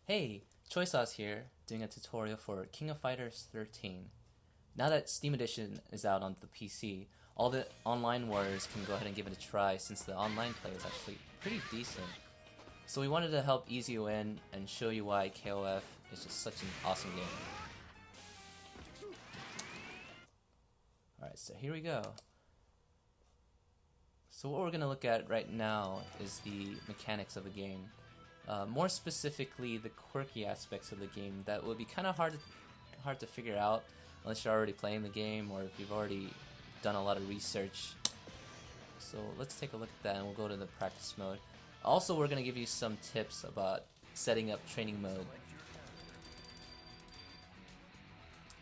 Hey, Choi Sauce here, doing a tutorial for King of Fighters 13. Now that Steam Edition is out on the PC, all the online warriors can go ahead and give it a try since the online play is actually pretty decent. So we wanted to help ease you in and show you why KOF is just such an awesome game. Alright, so here we go. So what we're going to look at right now is the mechanics of the game. More specifically, the quirky aspects of the game that will be kind of hard to figure out unless you're already playing the game or if you've already done a lot of research. So let's take a look at that and we'll go to the practice mode. Also, we're going to give you some tips about setting up training mode.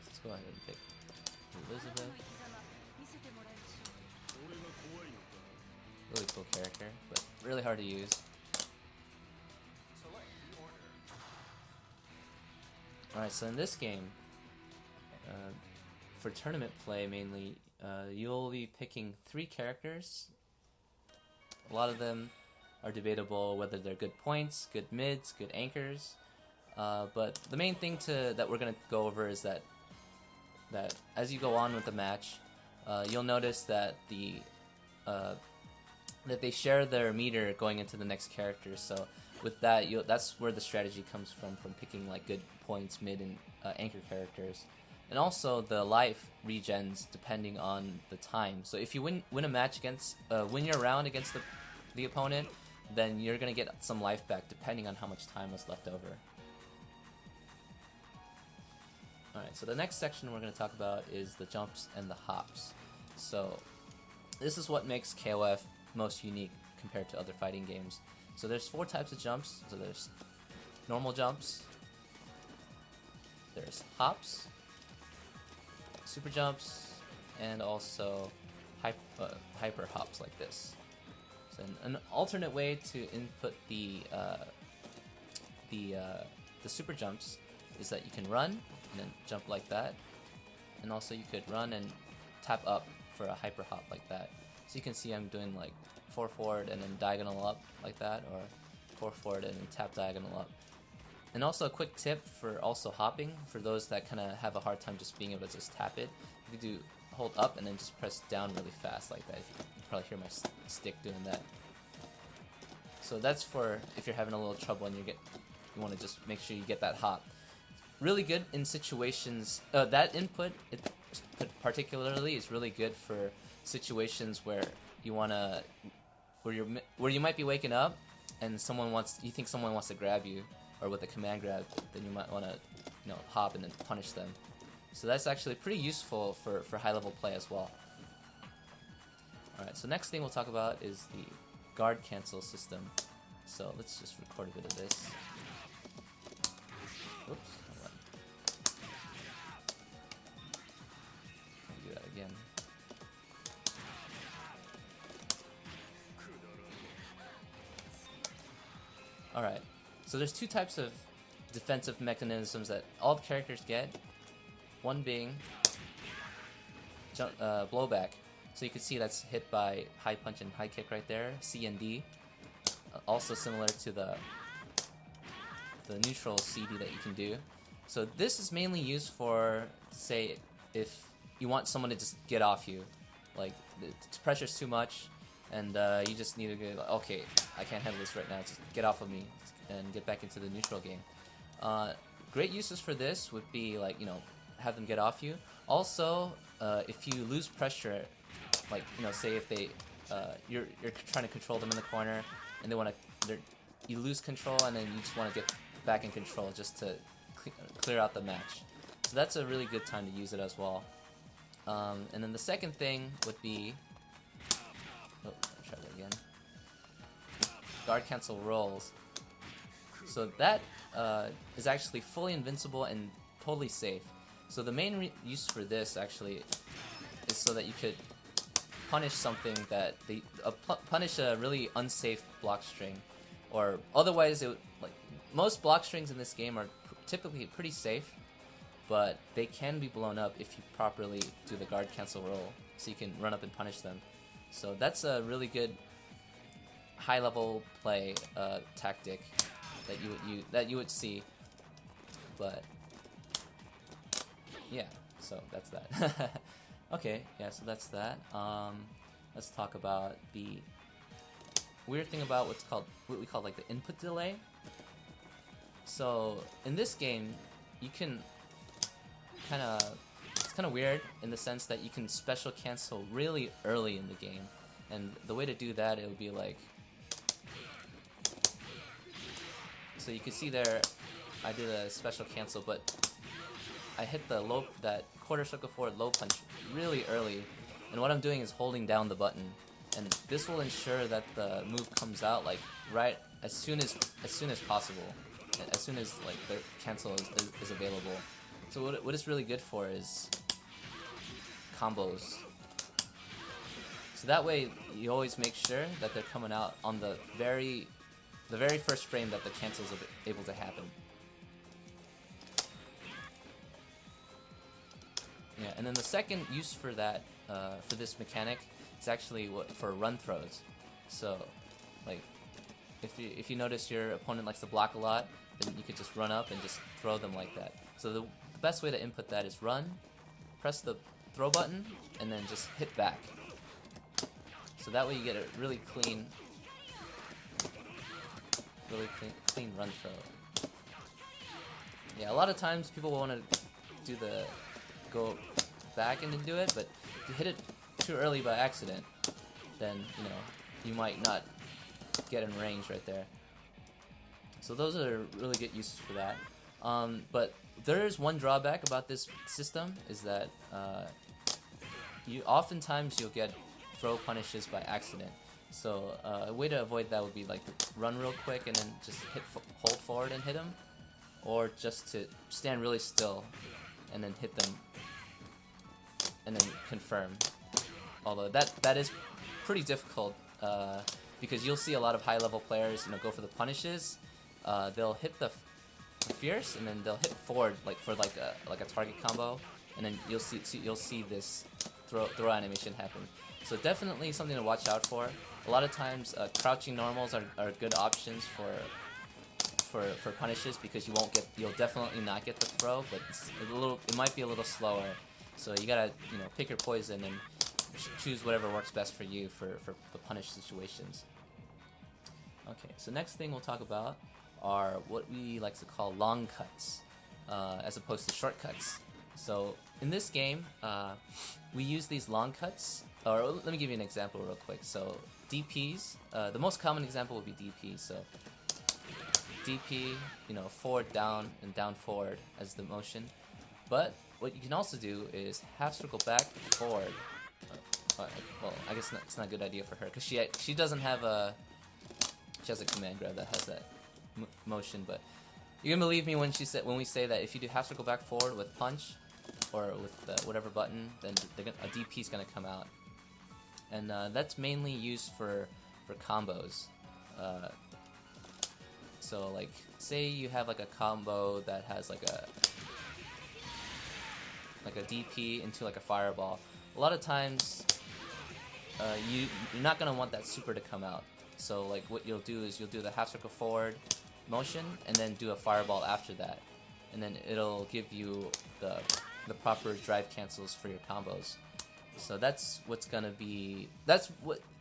Let's go ahead and pick Elizabeth. Really cool character, but really hard to use. Alright, so in this game, for tournament play mainly, you'll be picking 3 characters. A lot of them are debatable whether they're good points, good mids, good anchors, but the main thing that we're going to go over is that as you go on with the match, you'll notice that that they share their meter going into the next character. So with that, that's where the strategy comes from picking like good points, mid, and anchor characters. And also the life regens depending on the time. So if you win a match against, win your round against the opponent, then you're gonna get some life back depending on how much time was left over. Alright, so the next section we're gonna talk about is the jumps and the hops. So this is what makes KOF most unique compared to other fighting games. So there's 4 types of jumps. So there's normal jumps, there's hops, super jumps, and also hyper hops like this. So an alternate way to input the super jumps is that you can run and then jump like that, and also you could run and tap up for a hyper hop like that. So you can see I'm doing like 4 forward and then diagonal up like that, or 4 forward and then tap diagonal up. And also a quick tip for also hopping, for those that kind of have a hard time just being able to just tap it, you can hold up and then just press down really fast like that. You can probably hear my stick doing that. So that's for if you're having a little trouble and you want to just make sure you get that hop. Really good in situations, that input particularly is really good for situations where you wanna, where you might be waking up and you think someone wants to grab you, or with a command grab, then you might wanna, hop and then punish them. So that's actually pretty useful for high level play as well. Alright, so next thing we'll talk about is the guard cancel system. So let's just record a bit of this. Oops. Do that again. Alright, so there's 2 types of defensive mechanisms that all the characters get. One being blowback. So you can see that's hit by high punch and high kick right there, C and D. Also similar to the neutral CD that you can do. So this is mainly used for, say, if you want someone to just get off you. Like, the pressure's too much, and you just need to go, like, okay, I can't handle this right now, just get off of me, and get back into the neutral game. Great uses for this would be, like, have them get off you. Also, if you lose pressure, like, say if you're trying to control them in the corner, and you lose control, and then you just want to get back in control just to clear out the match. So that's a really good time to use it as well. And then the second thing would be, I'll try that again. Guard cancel rolls. So that is actually fully invincible and totally safe. So the main use for this actually is so that you could punish something that punish a really unsafe block string, or otherwise most block strings in this game are typically pretty safe, but they can be blown up if you properly do the guard cancel roll, so you can run up and punish them. So that's a really good high level play tactic that you would see. But yeah, so that's that. Okay, yeah, so that's that. Let's talk about the weird thing about what we call like the input delay. So in this game, you can it's kind of weird in the sense that you can special cancel really early in the game, and the way to do that, it would be like, so you can see there, I did a special cancel, but I hit that quarter circle forward low punch really early, and what I'm doing is holding down the button, and this will ensure that the move comes out like right as soon as possible, as soon as like the cancel is available. So what it's really good for is combos. So that way you always make sure that they're coming out on the very first frame that the cancel is able to happen. Yeah, and then the second use for that, for this mechanic, is actually for run throws. So, like, if you notice your opponent likes to block a lot, then you could just run up and just throw them like that. So the best way to input that is run, press the throw button, and then just hit back. So that way you get a really clean run throw. Yeah, a lot of times people want to go back and then do it, but if you hit it too early by accident, then you might not get in range right there. So those are really good uses for that. But there is one drawback about this system, is that oftentimes you'll get throw punishes by accident. So a way to avoid that would be like to run real quick and then just hold forward and hit them, or just to stand really still and then hit them and then confirm. Although that is pretty difficult, because you'll see a lot of high level players go for the punishes. They'll hit the fierce and then they'll hit forward for a target combo, and then you'll see this throw animation happen. So definitely something to watch out for. A lot of times crouching normals are good options for punishes, because you'll definitely not get the throw, but it might be a little slower. So you gotta pick your poison and choose whatever works best for you for the punish situations. Okay, so next thing we'll talk about are what we like to call long cuts, as opposed to shortcuts. So in this game, we use these long cuts, or let me give you an example real quick. So DPs, the most common example would be DP. So DP, forward, down, and down, forward as the motion. But what you can also do is half circle back, forward. Well, I guess it's not a good idea for her, because she doesn't have she has a command grab that has that motion. But you can believe me when we say that if you do half circle back forward with punch or with whatever button, then a DP is gonna come out, and that's mainly used for combos. So like, say you have like a combo that has like a DP into like a fireball. A lot of times, you're not gonna want that super to come out. So like, what you'll do is you'll do the half circle forward motion and then do a fireball after that, and then it'll give you the proper drive cancels for your combos. So that's what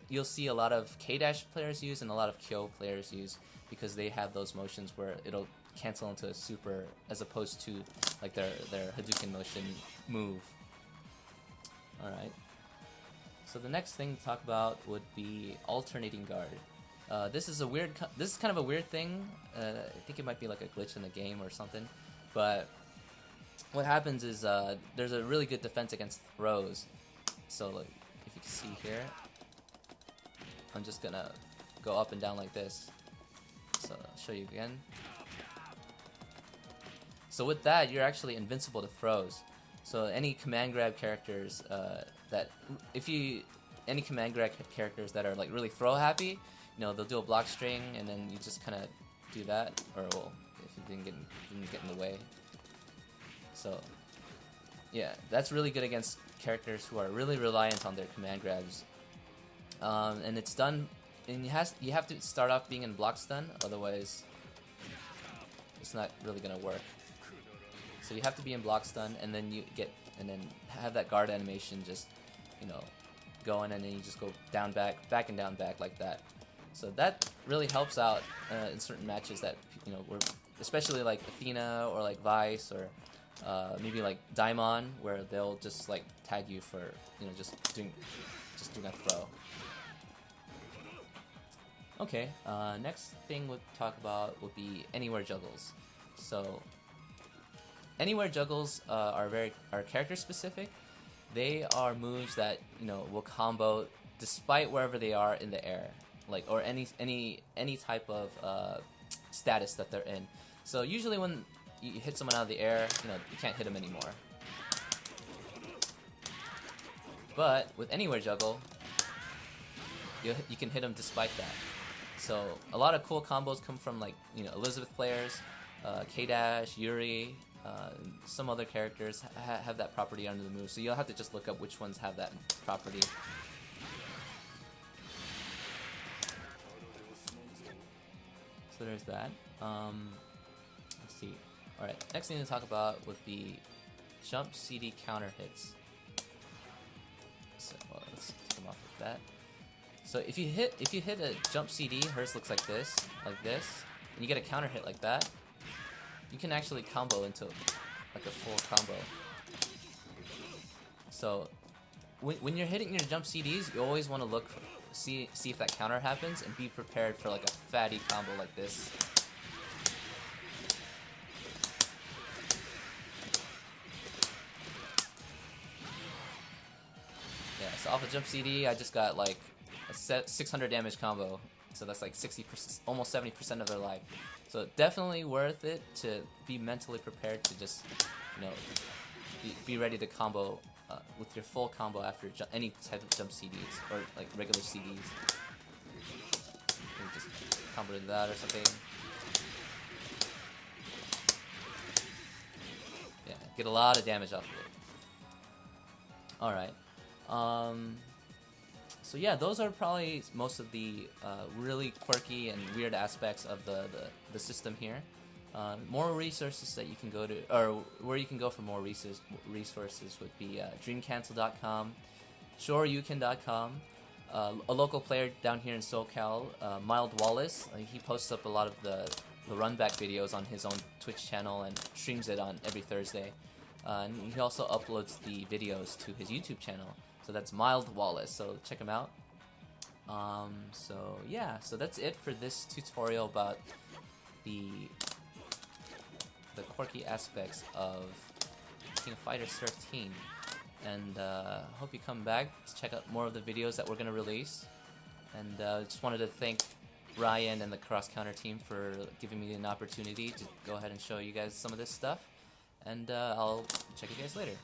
you'll see a lot of K-Dash players use and a lot of Kyo players use, because they have those motions where it'll cancel into a super, as opposed to like their Hadouken motion move. Alright. So the next thing to talk about would be alternating guard. This is kind of a weird thing. I think it might be like a glitch in the game or something. But what happens is there's a really good defense against throws. So like, if you can see here, I'm just gonna go up and down like this. So I'll show you again. So with that, you're actually invincible to throws. So any command grab characters any command grab characters that are like really throw happy, they'll do a block string and then you just kind of do that, or well, if you didn't get in the way. So yeah, that's really good against characters who are really reliant on their command grabs. And it's done, and you have to start off being in block stun, otherwise it's not really gonna work. So you have to be in block stun, and then then have that guard animation just, you know, going, and then you just go down back and down back like that. So that really helps out in certain matches that, you know, especially like Athena or like Vice or maybe like Daimon, where they'll just like tag you for, you know, just doing that throw. Okay, next thing we'll talk about will be anywhere juggles. So anywhere juggles are character specific. They are moves that, you know, will combo despite wherever they are in the air, like, or any type of status that they're in. So usually when you hit someone out of the air, you know, you can't hit them anymore. But with anywhere juggle, you can hit them despite that. So a lot of cool combos come from, like, you know, Elizabeth players, K-Dash, Yuri, some other characters have that property under the move. So you'll have to just look up which ones have that property. So there's that. Let's see. Alright, next thing to talk about would be jump CD counter hits. So, well, let's take them off with that. So if you hit a jump CD, hers looks like this, and you get a counter hit like that, you can actually combo into like a full combo. So when you're hitting your jump CDs, you always want to look see if that counter happens, and be prepared for like a fatty combo like this. Yeah, so off a jump CD, I just got like a 600 damage combo. So that's like 60%, almost 70% of their life. So definitely worth it to be mentally prepared to just, you know, be ready to combo with your full combo after any type of jump CDs or like regular CDs. You just combo to that or something. Yeah, get a lot of damage off of it. Alright. So yeah, those are probably most of the really quirky and weird aspects of the system here. More resources that you can go to, or where you can go for more resources would be dreamcancel.com, shoryuken.com, a local player down here in SoCal, Mild Wallace. He posts up a lot of the run back videos on his own Twitch channel and streams it on every Thursday. And he also uploads the videos to his YouTube channel. So that's Mild Wallace, so check him out. So yeah, so that's it for this tutorial about the quirky aspects of King of Fighters XIII. And hope you come back to check out more of the videos that we're going to release. And just wanted to thank Ryan and the Cross Counter team for giving me an opportunity to go ahead and show you guys some of this stuff. And I'll check you guys later.